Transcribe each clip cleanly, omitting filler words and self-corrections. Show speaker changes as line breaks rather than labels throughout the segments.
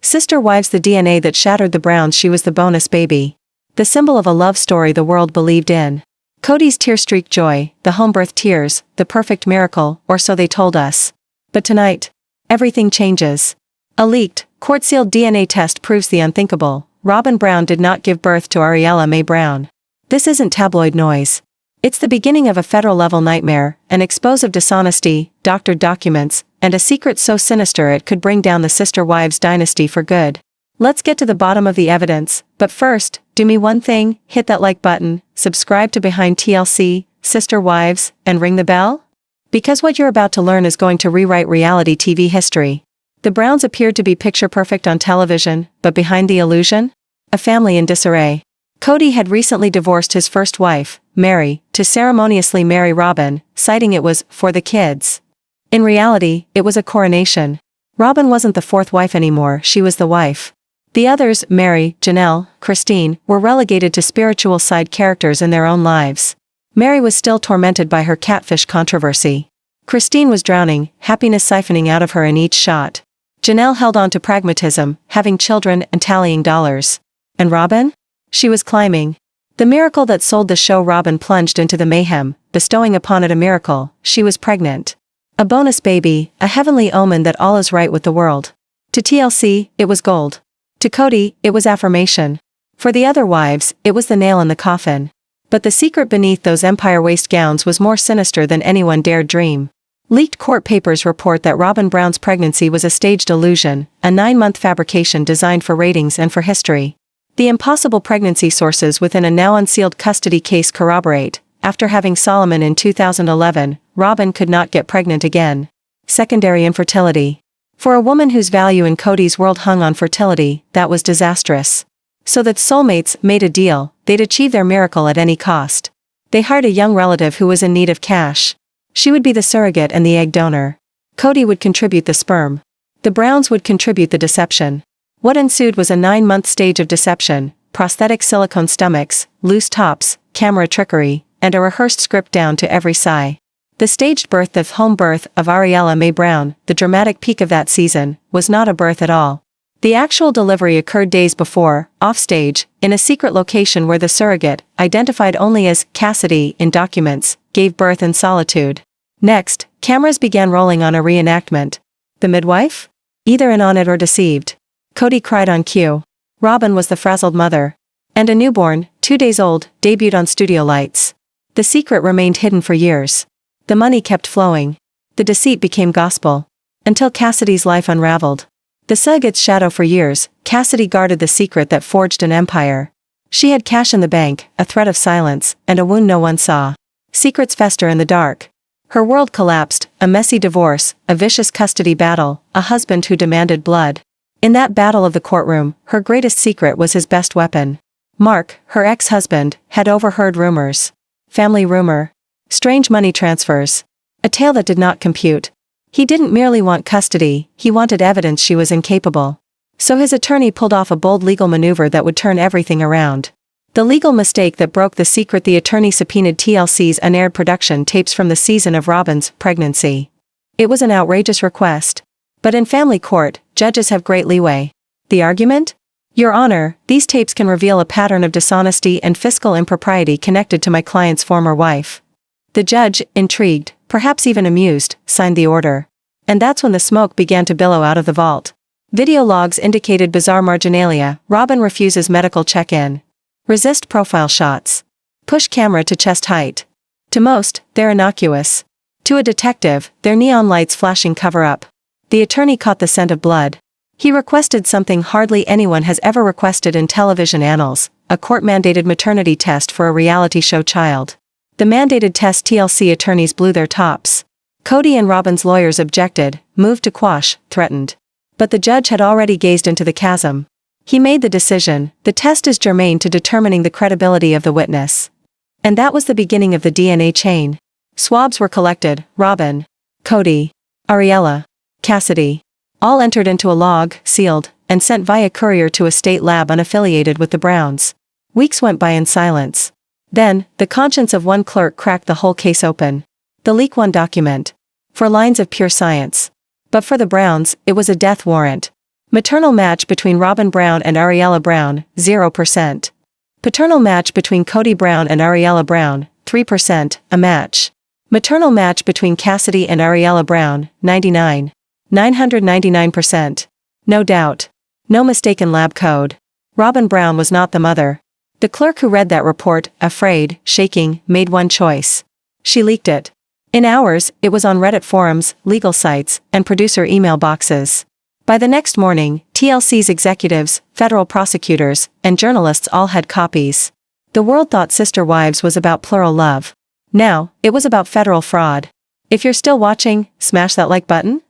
Sister wives, the DNA that shattered the Browns. She was the bonus baby. The symbol of a love story the world believed in. Kody's tear-streaked joy, the home-birth tears, the perfect miracle, or so they told us. But tonight, everything changes. A leaked, court-sealed DNA test proves the unthinkable. Robyn Brown did not give birth to Ariella Mae Brown. This isn't tabloid noise. It's the beginning of a federal-level nightmare, an expose of dishonesty, doctored documents, and a secret so sinister it could bring down the sister wives dynasty for good. Let's get to the bottom of the evidence, but first, do me one thing, hit that like button, subscribe to Behind TLC, Sister Wives, and ring the bell? Because what you're about to learn is going to rewrite reality TV history. The Browns appeared to be picture-perfect on television, but behind the illusion? A family in disarray. Kody had recently divorced his first wife, Mary, to ceremoniously marry Robyn, citing it was for the kids. In reality, it was a coronation. Robyn wasn't the fourth wife anymore, she was the wife. The others, Mary, Janelle, Christine, were relegated to spiritual side characters in their own lives. Mary was still tormented by her catfish controversy. Christine was drowning, happiness siphoning out of her in each shot. Janelle held on to pragmatism, having children and tallying dollars. And Robyn? She was climbing. The miracle that sold the show. Robyn plunged into the mayhem, bestowing upon it a miracle. She was pregnant. A bonus baby, a heavenly omen that all is right with the world. To TLC, it was gold. To Kody, it was affirmation. For the other wives, it was the nail in the coffin. But the secret beneath those empire waist gowns was more sinister than anyone dared dream. Leaked court papers report that Robyn Brown's pregnancy was a staged illusion, a 9-month fabrication designed for ratings and for history. The impossible pregnancy sources within a now unsealed custody case corroborate. After having Solomon in 2011, Robyn could not get pregnant again. Secondary infertility. For a woman whose value in Kody's world hung on fertility, that was disastrous. So that soulmates made a deal, they'd achieve their miracle at any cost. They hired a young relative who was in need of cash. She would be the surrogate and the egg donor. Kody would contribute the sperm. The Browns would contribute the deception. What ensued was a 9-month stage of deception, prosthetic silicone stomachs, loose tops, camera trickery, and a rehearsed script down to every sigh. The staged birth of home birth of Ariella Mae Brown, the dramatic peak of that season, was not a birth at all. The actual delivery occurred days before, offstage, in a secret location where the surrogate, identified only as Cassidy in documents, gave birth in solitude. Next, cameras began rolling on a reenactment. The midwife? Either in on it or deceived. Kody cried on cue. Robyn was the frazzled mother. And a newborn, 2 days old, debuted on studio lights. The secret remained hidden for years. The money kept flowing. The deceit became gospel. Until Cassidy's life unraveled. The surrogate's shadow for years, Cassidy guarded the secret that forged an empire. She had cash in the bank, a threat of silence, and a wound no one saw. Secrets fester in the dark. Her world collapsed, a messy divorce, a vicious custody battle, a husband who demanded blood. In that battle of the courtroom, her greatest secret was his best weapon. Mark, her ex-husband, had overheard rumors. Family rumor. Strange money transfers. A tale that did not compute. He didn't merely want custody, he wanted evidence she was incapable. So his attorney pulled off a bold legal maneuver that would turn everything around. The legal mistake that broke the secret: the attorney subpoenaed TLC's unaired production tapes from the season of Robyn's pregnancy. It was an outrageous request. But in family court, judges have great leeway. The argument? Your Honor, these tapes can reveal a pattern of dishonesty and fiscal impropriety connected to my client's former wife. The judge, intrigued, perhaps even amused, signed the order. And that's when the smoke began to billow out of the vault. Video logs indicated bizarre marginalia. Robyn refuses medical check-in. Resist profile shots. Push camera to chest height. To most, they're innocuous. To a detective, they're neon lights flashing cover-up. The attorney caught the scent of blood. He requested something hardly anyone has ever requested in television annals, a court-mandated maternity test for a reality show child. The mandated test TLC attorneys blew their tops. Kody and Robyn's lawyers objected, moved to quash, threatened. But the judge had already gazed into the chasm. He made the decision: the test is germane to determining the credibility of the witness. And that was the beginning of the DNA chain. Swabs were collected: Robyn, Kody, Ariella, Cassidy. All entered into a log, sealed, and sent via courier to a state lab unaffiliated with the Browns. Weeks went by in silence. Then, the conscience of one clerk cracked the whole case open. The leak one document. For lines of pure science. But for the Browns, it was a death warrant. Maternal match between Robyn Brown and Ariella Brown, 0%. Paternal match between Kody Brown and Ariella Brown, 3%, a match. Maternal match between Cassidy and Ariella Brown, 999%. No doubt. No mistaken lab code. Robyn Brown was not the mother. The clerk who read that report, afraid, shaking, made one choice. She leaked it. In hours, it was on Reddit forums, legal sites, and producer email boxes. By the next morning, TLC's executives, federal prosecutors, and journalists all had copies. The world thought Sister Wives was about plural love. Now, it was about federal fraud. If you're still watching, smash that like button.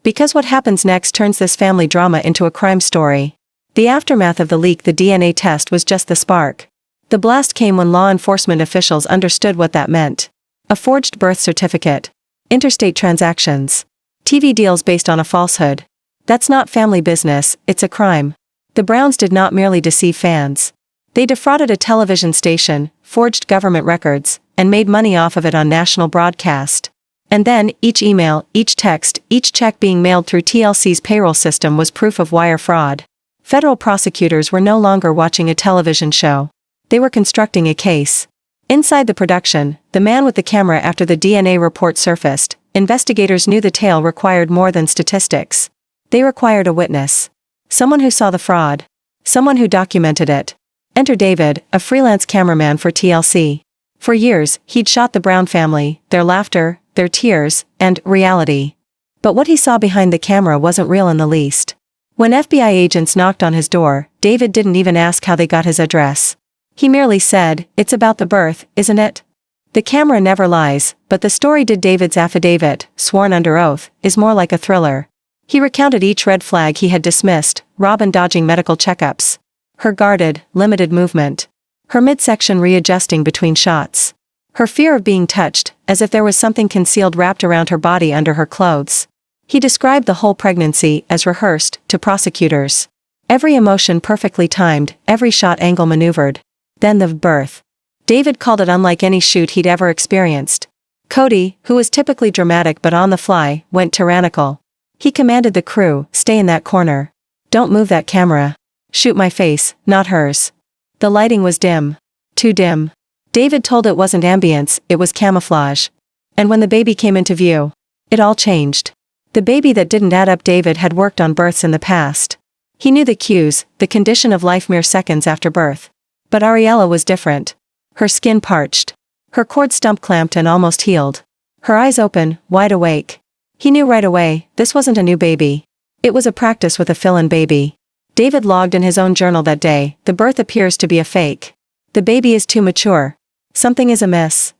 Because what happens next turns this family drama into a crime story. The aftermath of the leak, the DNA test, was just the spark. The blast came when law enforcement officials understood what that meant. A forged birth certificate. Interstate transactions. TV deals based on a falsehood. That's not family business, it's a crime. The Browns did not merely deceive fans. They defrauded a television station, forged government records, and made money off of it on national broadcast. And then, each email, each text, each check being mailed through TLC's payroll system was proof of wire fraud. Federal prosecutors were no longer watching a television show. They were constructing a case. Inside the production, the man with the camera after the DNA report surfaced, investigators knew the tale required more than statistics. They required a witness. Someone who saw the fraud. Someone who documented it. Enter David, a freelance cameraman for TLC. For years, he'd shot the Brown family, their laughter, their tears, and reality. But what he saw behind the camera wasn't real in the least. When FBI agents knocked on his door, David didn't even ask how they got his address. He merely said, "It's about the birth, isn't it?" The camera never lies, but the story did. David's affidavit, sworn under oath, is more like a thriller. He recounted each red flag he had dismissed, Robyn dodging medical checkups. Her guarded, limited movement. Her midsection readjusting between shots. Her fear of being touched, as if there was something concealed wrapped around her body under her clothes. He described the whole pregnancy as rehearsed to prosecutors. Every emotion perfectly timed, every shot angle maneuvered. Then the birth. David called it unlike any shoot he'd ever experienced. Kody, who was typically dramatic but on the fly, went tyrannical. He commanded the crew, "Stay in that corner. Don't move that camera. Shoot my face, not hers." The lighting was dim. Too dim. David told it wasn't ambience, it was camouflage. And when the baby came into view, it all changed. The baby that didn't add up. David had worked on births in the past. He knew the cues, the condition of life mere seconds after birth. But Ariella was different. Her skin parched. Her cord stump clamped and almost healed. Her eyes open, wide awake. He knew right away, this wasn't a new baby. It was a practice with a fill-in baby. David logged in his own journal that day, "The birth appears to be a fake. The baby is too mature. Something is amiss."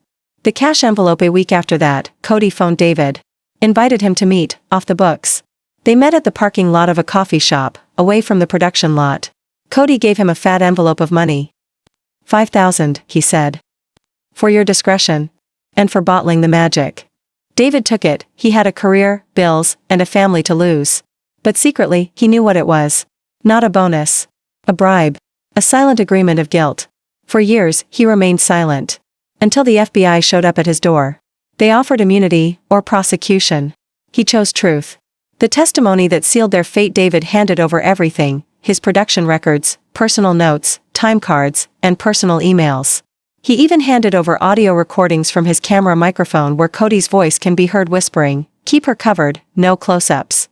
The cash envelope. A week after that, Kody phoned David. Invited him to meet, off the books. They met at the parking lot of a coffee shop, away from the production lot. Kody gave him a fat envelope of money. $5,000, he said. "For your discretion. And for bottling the magic." David took it. He had a career, bills, and a family to lose. But secretly, he knew what it was. Not a bonus. A bribe. A silent agreement of guilt. For years, he remained silent. Until the FBI showed up at his door. They offered immunity, or prosecution. He chose truth. The testimony that sealed their fate. David handed over everything, his production records, personal notes, time cards, and personal emails. He even handed over audio recordings from his camera microphone where Kody's voice can be heard whispering, "Keep her covered, no close-ups."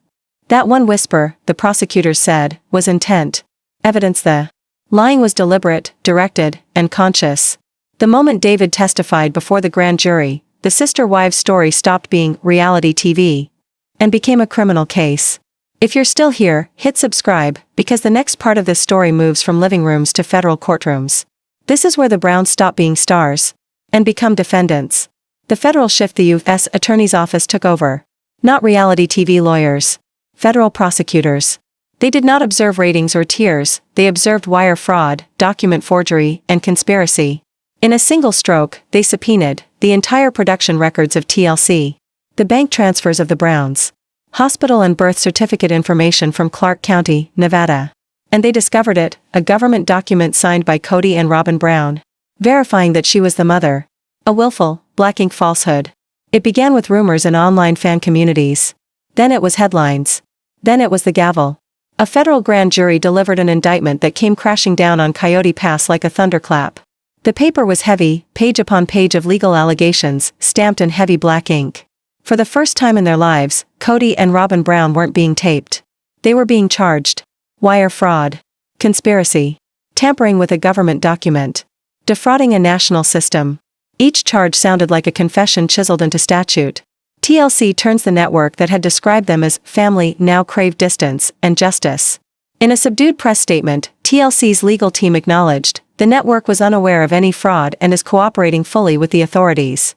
That one whisper, the prosecutors said, was intent. Evidence. The lying was deliberate, directed, and conscious. The moment David testified before the grand jury, the Sister Wives story stopped being reality TV and became a criminal case. If you're still here, hit subscribe, because the next part of this story moves from living rooms to federal courtrooms. This is where the Browns stop being stars and become defendants. The federal shift. The U.S. Attorney's Office took over. Not reality TV lawyers. Federal prosecutors. They did not observe ratings or tiers, they observed wire fraud, document forgery, and conspiracy. In a single stroke, they subpoenaed the entire production records of TLC, the bank transfers of the Browns, hospital and birth certificate information from Clark County, Nevada. And they discovered it, a government document signed by Kody and Robyn Brown, verifying that she was the mother. A willful, black ink falsehood. It began with rumors in online fan communities. Then it was headlines. Then it was the gavel. A federal grand jury delivered an indictment that came crashing down on Coyote Pass like a thunderclap. The paper was heavy, page upon page of legal allegations, stamped in heavy black ink. For the first time in their lives, Kody and Robyn Brown weren't being taped. They were being charged. Wire fraud. Conspiracy. Tampering with a government document. Defrauding a national system. Each charge sounded like a confession chiseled into statute. TLC turns the network that had described them as family now crave distance and justice. In a subdued press statement, TLC's legal team acknowledged the network was unaware of any fraud and is cooperating fully with the authorities.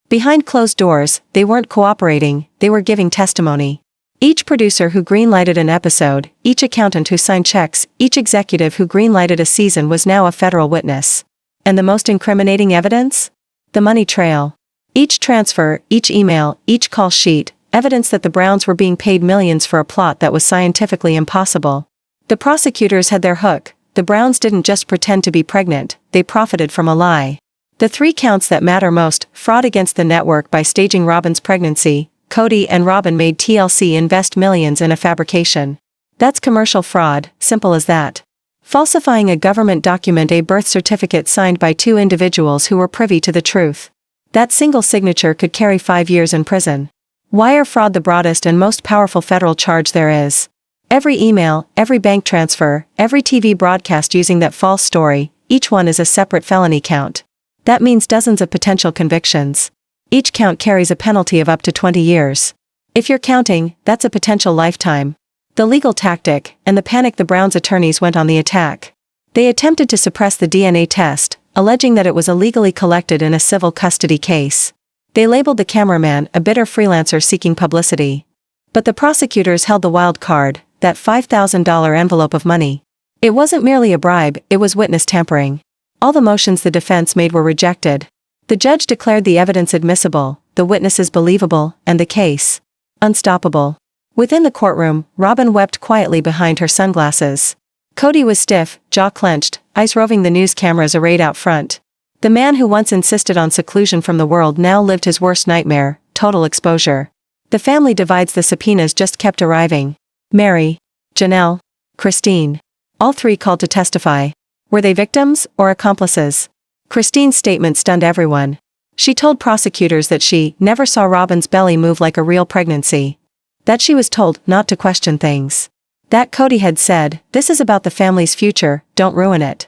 Behind closed doors, they weren't cooperating, they were giving testimony. Each producer who greenlighted an episode, each accountant who signed checks, each executive who greenlighted a season was now a federal witness. And the most incriminating evidence? The money trail. Each transfer, each email, each call sheet, evidence that the Browns were being paid millions for a plot that was scientifically impossible. The prosecutors had their hook. The Browns didn't just pretend to be pregnant, they profited from a lie. The 3 counts that matter most: fraud against the network by staging Robyn's pregnancy. Kody and Robyn made TLC invest millions in a fabrication. That's commercial fraud, simple as that. Falsifying a government document, a birth certificate signed by 2 individuals who were privy to the truth. That single signature could carry 5 years in prison. Wire fraud, the broadest and most powerful federal charge there is. Every email, every bank transfer, every TV broadcast using that false story, each one is a separate felony count. That means dozens of potential convictions. Each count carries a penalty of up to 20 years. If you're counting, that's a potential lifetime. The legal tactic, and the panic: the Browns' attorneys went on the attack. They attempted to suppress the DNA test, alleging that it was illegally collected in a civil custody case. They labeled the cameraman a bitter freelancer seeking publicity. But the prosecutors held the wild card, that $5,000 envelope of money. It wasn't merely a bribe, it was witness tampering. All the motions the defense made were rejected. The judge declared the evidence admissible, the witnesses believable, and the case unstoppable. Within the courtroom, Robyn wept quietly behind her sunglasses. Kody was stiff, jaw clenched, eyes roving the news cameras arrayed out front. The man who once insisted on seclusion from the world now lived his worst nightmare: total exposure. The family divides. The subpoenas just kept arriving. Mary, Janelle, Christine. All 3 called to testify. Were they victims or accomplices? Christine's statement stunned everyone. She told prosecutors that she never saw Robyn's belly move like a real pregnancy. That she was told not to question things. That Kody had said, "This is about the family's future, don't ruin it."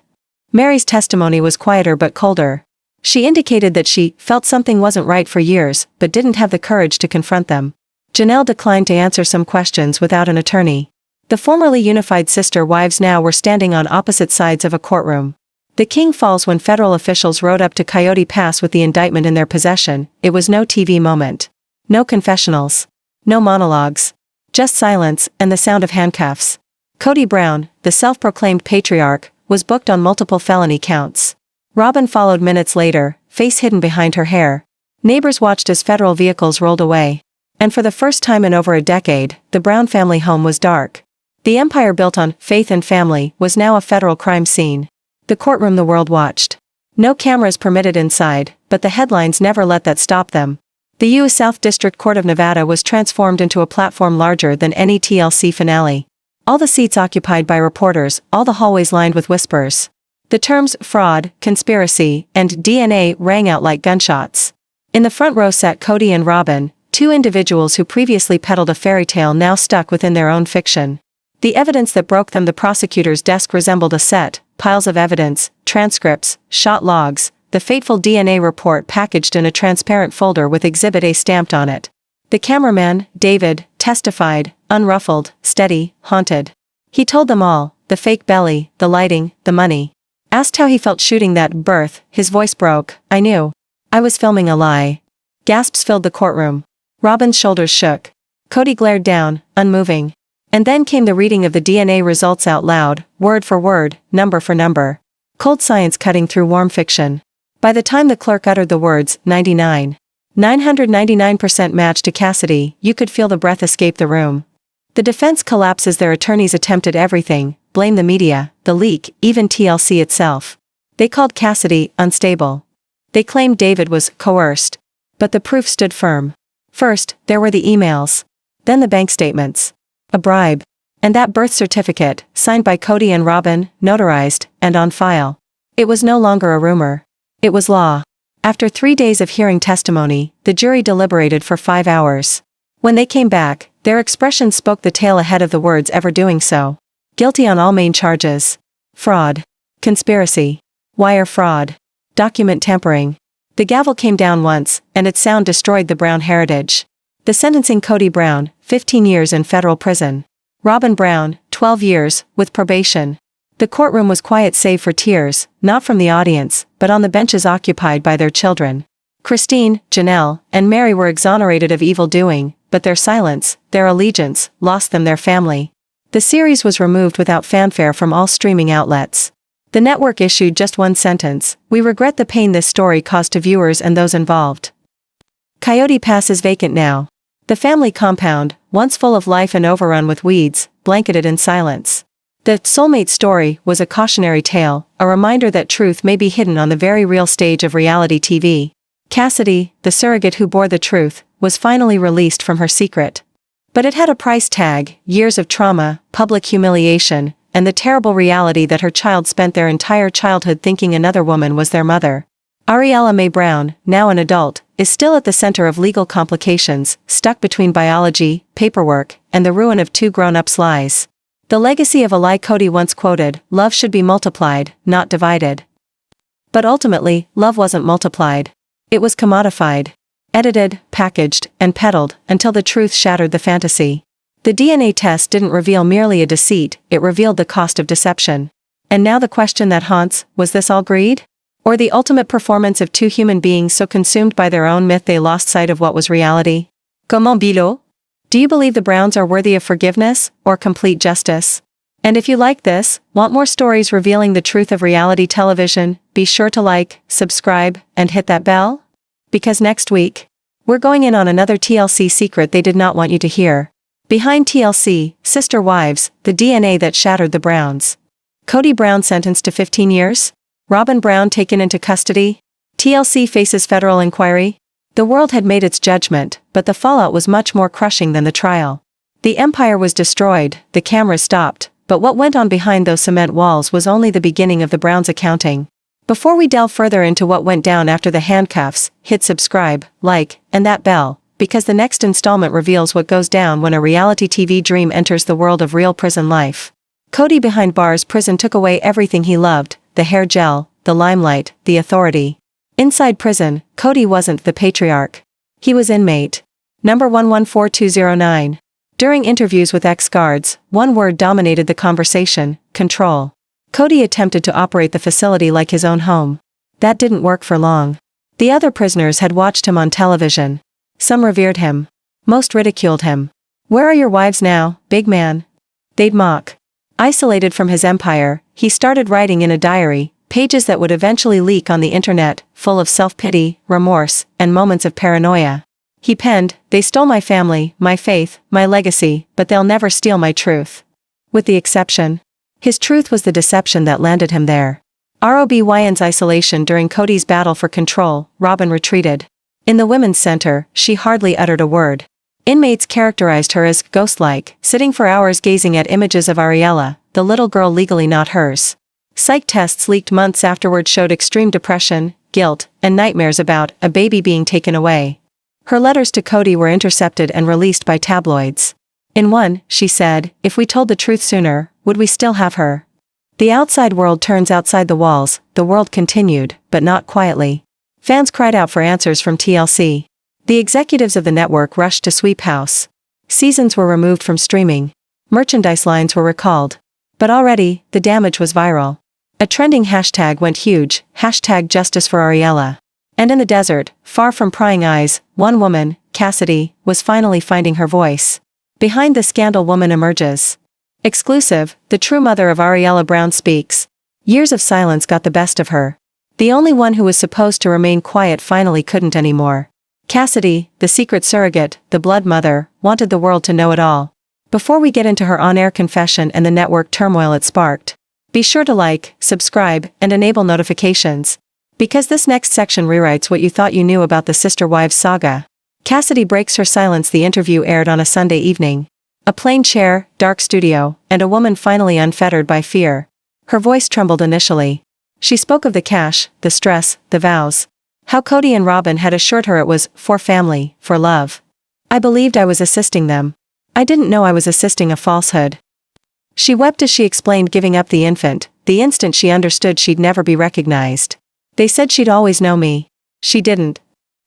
Mary's testimony was quieter but colder. She indicated that she felt something wasn't right for years, but didn't have the courage to confront them. Janelle declined to answer some questions without an attorney. The formerly unified sister wives now were standing on opposite sides of a courtroom. The king falls when federal officials rode up to Coyote Pass with the indictment in their possession. It was no TV moment. No confessionals. No monologues. Just silence and the sound of handcuffs. Kody Brown, the self-proclaimed patriarch, was booked on multiple felony counts. Robyn followed minutes later, face hidden behind her hair. Neighbors watched as federal vehicles rolled away. And for the first time in over a decade, the Brown family home was dark. The empire built on faith and family was now a federal crime scene. The courtroom the world watched. No cameras permitted inside, but the headlines never let that stop them. The U.S. South District Court of Nevada was transformed into a platform larger than any TLC finale. All the seats occupied by reporters, all the hallways lined with whispers. The terms fraud, conspiracy, and DNA rang out like gunshots. In the front row sat Kody and Robyn, 2 individuals who previously peddled a fairy tale now stuck within their own fiction. The evidence that broke them: the prosecutor's desk resembled a set, piles of evidence, transcripts, shot logs, the fateful DNA report packaged in a transparent folder with Exhibit A stamped on it. The cameraman, David, testified, unruffled, steady, haunted. He told them all: the fake belly, the lighting, the money. Asked how he felt shooting that birth, his voice broke. "I knew. I was filming a lie." Gasps filled the courtroom. Robyn's shoulders shook. Kody glared down, unmoving. And then came the reading of the DNA results out loud, word for word, number for number. Cold science cutting through warm fiction. By the time the clerk uttered the words, 999% match to Cassidy, you could feel the breath escape the room. The defense collapses. Their attorneys attempted everything: blame the media, the leak, even TLC itself. They called Cassidy unstable. They claimed David was coerced. But the proof stood firm. First, there were the emails. Then the bank statements. A bribe. And that birth certificate, signed by Kody and Robyn, notarized, and on file. It was no longer a rumor. It was law. After 3 days of hearing testimony, the jury deliberated for 5 hours. When they came back, their expressions spoke the tale ahead of the words ever doing so. Guilty on all main charges. Fraud. Conspiracy. Wire fraud. Document tampering. The gavel came down once, and its sound destroyed the Brown heritage. The sentencing: Kody Brown, 15 years in federal prison. Robyn Brown, 12 years, with probation. The courtroom was quiet save for tears, not from the audience, but on the benches occupied by their children. Christine, Janelle, and Mary were exonerated of evil doing, but their silence, their allegiance, lost them their family. The series was removed without fanfare from all streaming outlets. The network issued just one sentence: "We regret the pain this story caused to viewers and those involved." Coyote Pass is vacant now. The family compound, once full of life and overrun with weeds, blanketed in silence. The soulmate story was a cautionary tale, a reminder that truth may be hidden on the very real stage of reality TV. Cassidy, the surrogate who bore the truth, was finally released from her secret. But it had a price tag: years of trauma, public humiliation, and the terrible reality that her child spent their entire childhood thinking another woman was their mother. Ariella Mae Brown, now an adult, is still at the center of legal complications, stuck between biology, paperwork, and the ruin of 2 grown-ups' lies. The legacy of a lie Kody once quoted: "Love should be multiplied, not divided." But ultimately, love wasn't multiplied. It was commodified. Edited, packaged, and peddled, until the truth shattered the fantasy. The DNA test didn't reveal merely a deceit, it revealed the cost of deception. And now the question that haunts: was this all greed? Or the ultimate performance of 2 human beings so consumed by their own myth they lost sight of what was reality? Comment bilo? Do you believe the Browns are worthy of forgiveness, or complete justice? And if you like this, want more stories revealing the truth of reality television, be sure to like, subscribe, and hit that bell? Because next week, we're going in on another TLC secret they did not want you to hear. Behind TLC, Sister Wives, the DNA that shattered the Browns. Kody Brown sentenced to 15 years? Robyn Brown taken into custody? TLC faces federal inquiry? The world had made its judgment, but the fallout was much more crushing than the trial. The empire was destroyed, the cameras stopped, but what went on behind those cement walls was only the beginning of the Browns' accounting. Before we delve further into what went down after the handcuffs, hit subscribe, like, and that bell, because the next installment reveals what goes down when a reality TV dream enters the world of real prison life. Kody behind bars prison took away everything he loved: the hair gel, the limelight, the authority. Inside prison, Kody wasn't the patriarch. He was inmate. Number 114209. During interviews with ex-guards, one word dominated the conversation: control. Kody attempted to operate the facility like his own home. That didn't work for long. The other prisoners had watched him on television. Some revered him. Most ridiculed him. "Where are your wives now, big man?" They'd mock. Isolated from his empire, he started writing in a diary, pages that would eventually leak on the internet, full of self-pity, remorse, and moments of paranoia. He penned, "They stole my family, my faith, my legacy, but they'll never steal my truth." With the exception. His truth was the deception that landed him there. Robyn's isolation during Kody's battle for control, Robyn retreated. In the women's center, she hardly uttered a word. Inmates characterized her as ghost-like, sitting for hours gazing at images of Ariella, the little girl legally not hers. Psych tests leaked months afterward showed extreme depression, guilt, and nightmares about a baby being taken away. Her letters to Kody were intercepted and released by tabloids. In one, she said, "If we told the truth sooner, would we still have her?" The outside world turns outside the walls, the world continued, but not quietly. Fans cried out for answers from TLC. The executives of the network rushed to sweep house. Seasons were removed from streaming. Merchandise lines were recalled. But already, the damage was viral. A trending hashtag went huge, #JusticeForAriella. And in the desert, far from prying eyes, one woman, Cassidy, was finally finding her voice. Behind the scandal woman emerges. Exclusive, the true mother of Ariella Brown speaks. Years of silence got the best of her. The only one who was supposed to remain quiet finally couldn't anymore. Cassidy, the secret surrogate, the blood mother, wanted the world to know it all. Before we get into her on-air confession and the network turmoil it sparked, be sure to like, subscribe, and enable notifications. Because this next section rewrites what you thought you knew about the Sister Wives saga. Cassidy breaks her silence. The interview aired on a Sunday evening. A plain chair, dark studio, and a woman finally unfettered by fear. Her voice trembled initially. She spoke of the cash, the stress, the vows. How Kody and Robyn had assured her it was for family, for love. I believed I was assisting them. I didn't know I was assisting a falsehood. She wept as she explained giving up the infant, the instant she understood she'd never be recognized. They said she'd always know me. She didn't.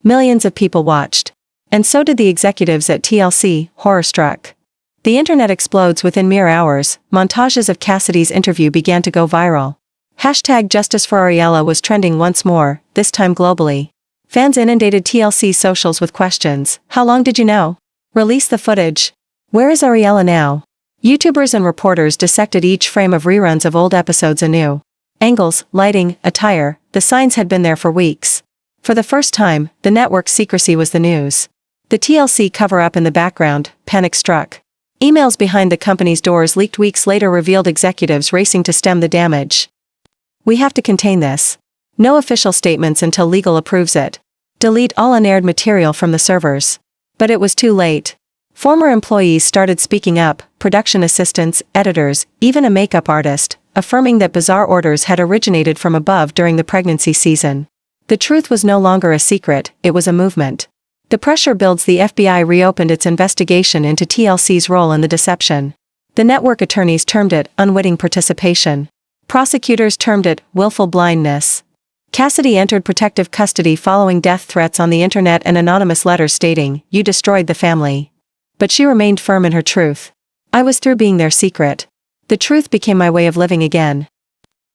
Millions of people watched. And so did the executives at TLC, horror-struck. The internet explodes within mere hours. Montages of Cassidy's interview began to go viral. #Justice for Ariella was trending once more, this time globally. Fans inundated TLC socials with questions. How long did you know? Release the footage. Where is Ariella now? YouTubers and reporters dissected each frame of reruns of old episodes anew. Angles, lighting, attire, the signs had been there for weeks. For the first time, the network's secrecy was the news. The TLC cover-up in the background, panic struck. Emails behind the company's doors leaked weeks later revealed executives racing to stem the damage. We have to contain this. No official statements until legal approves it. Delete all unaired material from the servers. But it was too late. Former employees started speaking up, production assistants, editors, even a makeup artist, affirming that bizarre orders had originated from above during the pregnancy season. The truth was no longer a secret, it was a movement. The pressure builds. The FBI reopened its investigation into TLC's role in the deception. The network attorneys termed it unwitting participation. Prosecutors termed it willful blindness. Cassidy entered protective custody following death threats on the internet and anonymous letters stating, "You destroyed the family." But she remained firm in her truth. I was through being their secret. The truth became my way of living again.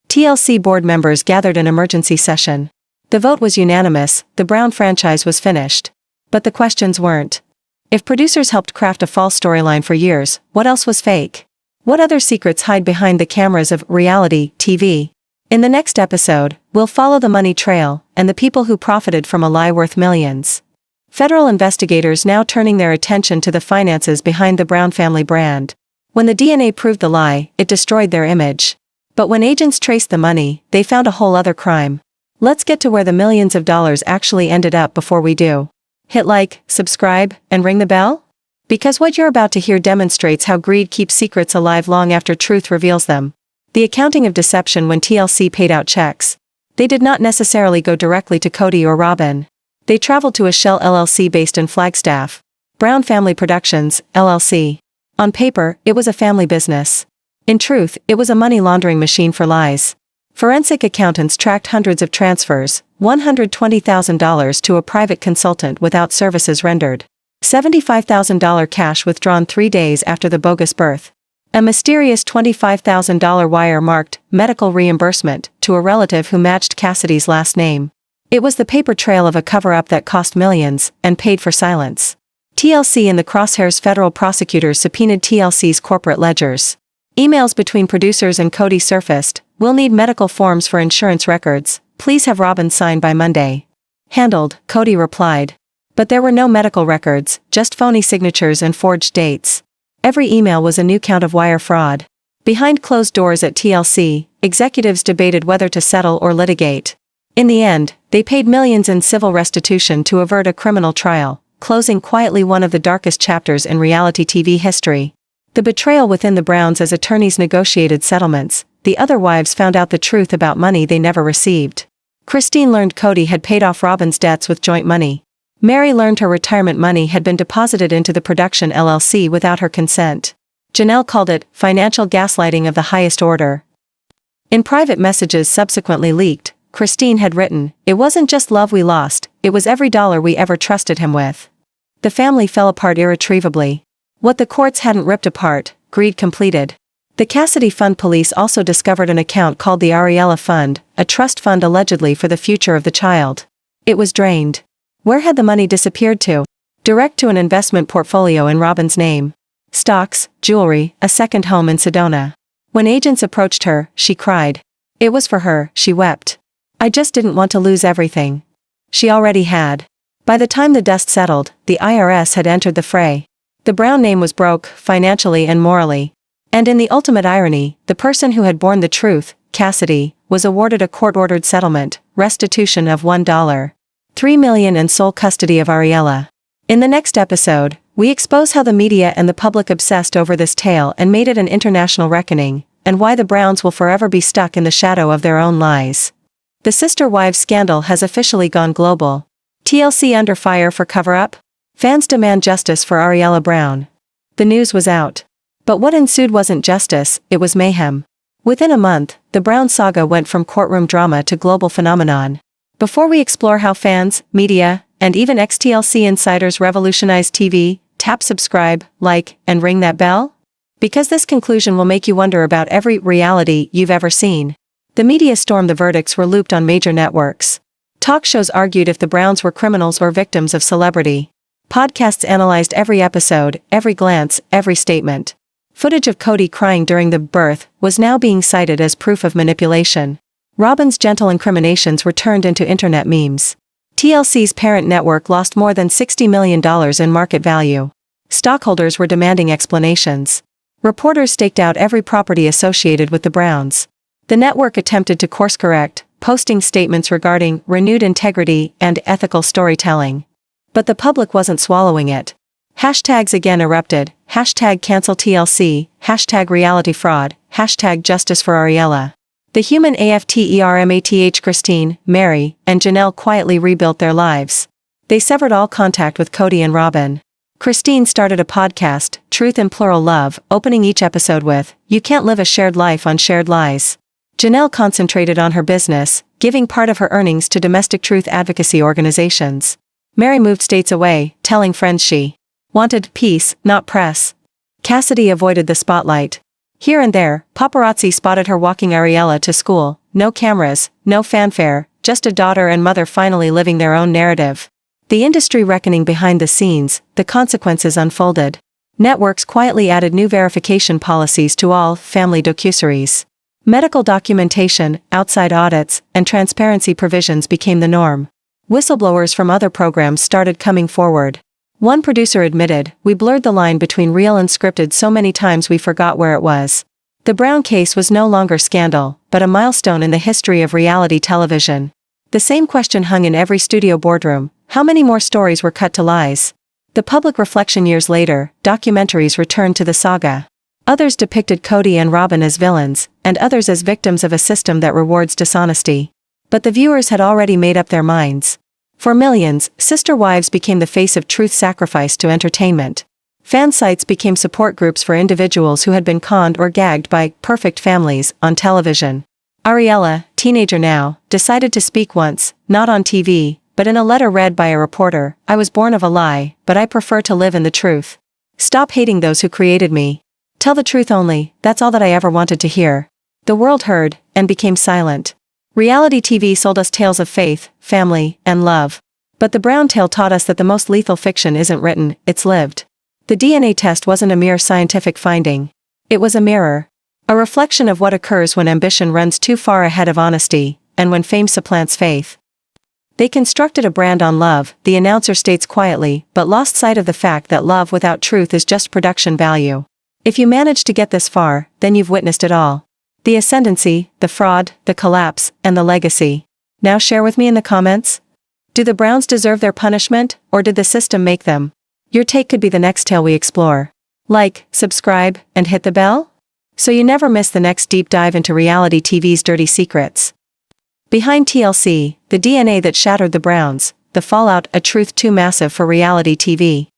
TLC board members gathered an emergency session. The vote was unanimous, the Brown franchise was finished. But the questions weren't. If producers helped craft a false storyline for years, what else was fake? What other secrets hide behind the cameras of reality TV? In the next episode, we'll follow the money trail, and the people who profited from a lie worth millions. Federal investigators now turning their attention to the finances behind the Brown family brand. When the DNA proved the lie, it destroyed their image. But when agents traced the money, they found a whole other crime. Let's get to where the millions of dollars actually ended up before we do. Hit like, subscribe, and ring the bell? Because what you're about to hear demonstrates how greed keeps secrets alive long after truth reveals them. The accounting of deception. When TLC paid out checks, they did not necessarily go directly to Kody or Robyn. They traveled to a shell LLC based in Flagstaff. Brown Family Productions, LLC. On paper, it was a family business. In truth, it was a money laundering machine for lies. Forensic accountants tracked hundreds of transfers, $120,000 to a private consultant without services rendered. $75,000 cash withdrawn 3 days after the bogus birth. A mysterious $25,000 wire marked medical reimbursement to a relative who matched Cassidy's last name. It was the paper trail of a cover-up that cost millions and paid for silence. TLC in the crosshairs. Federal prosecutors subpoenaed TLC's corporate ledgers. Emails between producers and Kody surfaced. We'll need medical forms for insurance records. Please have Robyn sign by Monday. Handled, Kody replied. But there were no medical records, just phony signatures and forged dates. Every email was a new count of wire fraud. Behind closed doors at TLC, executives debated whether to settle or litigate. In the end, they paid millions in civil restitution to avert a criminal trial, closing quietly one of the darkest chapters in reality TV history. The betrayal within the Browns as attorneys negotiated settlements. The other wives found out the truth about money they never received. Christine learned Kody had paid off Robyn's debts with joint money. Mary learned her retirement money had been deposited into the production LLC without her consent. Janelle called it financial gaslighting of the highest order. In private messages subsequently leaked, Christine had written, "It wasn't just love we lost, it was every dollar we ever trusted him with." The family fell apart irretrievably. What the courts hadn't ripped apart, greed completed. The Cassidy Fund police also discovered an account called the Ariella Fund, a trust fund allegedly for the future of the child. It was drained. Where had the money disappeared to? Direct to an investment portfolio in Robyn's name. Stocks, jewelry, a second home in Sedona. When agents approached her, she cried. It was for her, she wept. I just didn't want to lose everything. She already had. By the time the dust settled, the IRS had entered the fray. The Brown name was broke, financially and morally. And in the ultimate irony, the person who had borne the truth, Cassidy, was awarded a court-ordered settlement, restitution of $1.3 million and sole custody of Ariella. In the next episode, We expose how the media and the public obsessed over this tale and made it an international reckoning, and why the Browns will forever be stuck in the shadow of their own lies. The sister wives scandal has officially gone global. TLC under fire for cover-up? Fans demand justice for Ariella Brown. The news was out. But what ensued wasn't justice, it was mayhem. Within a month, the Brown saga went from courtroom drama to global phenomenon. Before we explore how fans, media, and even ex-TLC insiders revolutionized TV, tap subscribe, like, and ring that bell? Because this conclusion will make you wonder about every reality you've ever seen. The media stormed the verdicts were looped on major networks. Talk shows argued if the Browns were criminals or victims of celebrity. Podcasts analyzed every episode, every glance, every statement. Footage of Kody crying during the birth was now being cited as proof of manipulation. Robyn's gentle incriminations were turned into internet memes. TLC's parent network lost more than $60 million in market value. Stockholders were demanding explanations. Reporters staked out every property associated with the Browns. The network attempted to course-correct, posting statements regarding renewed integrity and ethical storytelling. But the public wasn't swallowing it. Hashtags again erupted, hashtag cancel TLC, hashtag reality fraud, hashtag justice for Ariella. The human AFTERMATH Christine, Mary, and Janelle quietly rebuilt their lives. They severed all contact with Kody and Robyn. Christine started a podcast, Truth in Plural Love, opening each episode with, "You can't live a shared life on shared lies." Janelle concentrated on her business, giving part of her earnings to domestic truth advocacy organizations. Mary moved states away, telling friends she wanted peace, not press. Cassidy avoided the spotlight. Here and there, paparazzi spotted her walking Ariella to school, no cameras, no fanfare, just a daughter and mother finally living their own narrative. The industry reckoning behind the scenes, the consequences unfolded. Networks quietly added new verification policies to all family docuseries. Medical documentation, outside audits, and transparency provisions became the norm. Whistleblowers from other programs started coming forward. One producer admitted, "We blurred the line between real and scripted so many times we forgot where it was." The Brown case was no longer scandal, but a milestone in the history of reality television. The same question hung in every studio boardroom: how many more stories were cut to lies? The public reflection years later, documentaries returned to the saga. Others depicted Kody and Robyn as villains, and others as victims of a system that rewards dishonesty. But the viewers had already made up their minds. For millions, sister wives became the face of truth sacrificed to entertainment. Fan sites became support groups for individuals who had been conned or gagged by perfect families on television. Ariella, teenager now, decided to speak once, not on TV, but in a letter read by a reporter. "I was born of a lie, but I prefer to live in the truth. Stop hating those who created me. Tell the truth only, that's all that I ever wanted to hear." The world heard, and became silent. Reality TV sold us tales of faith, family, and love. But the Brown tale taught us that the most lethal fiction isn't written, it's lived. The DNA test wasn't a mere scientific finding. It was a mirror. A reflection of what occurs when ambition runs too far ahead of honesty, and when fame supplants faith. They constructed a brand on love, the announcer states quietly, but lost sight of the fact that love without truth is just production value. If you manage to get this far, then you've witnessed it all. The ascendancy, the fraud, the collapse, and the legacy. Now share with me in the comments. Do the Browns deserve their punishment, or did the system make them? Your take could be the next tale we explore. Like, subscribe, and hit the bell, so you never miss the next deep dive into reality TV's dirty secrets. Behind TLC, the DNA that shattered the Browns, the fallout, a truth too massive for reality TV.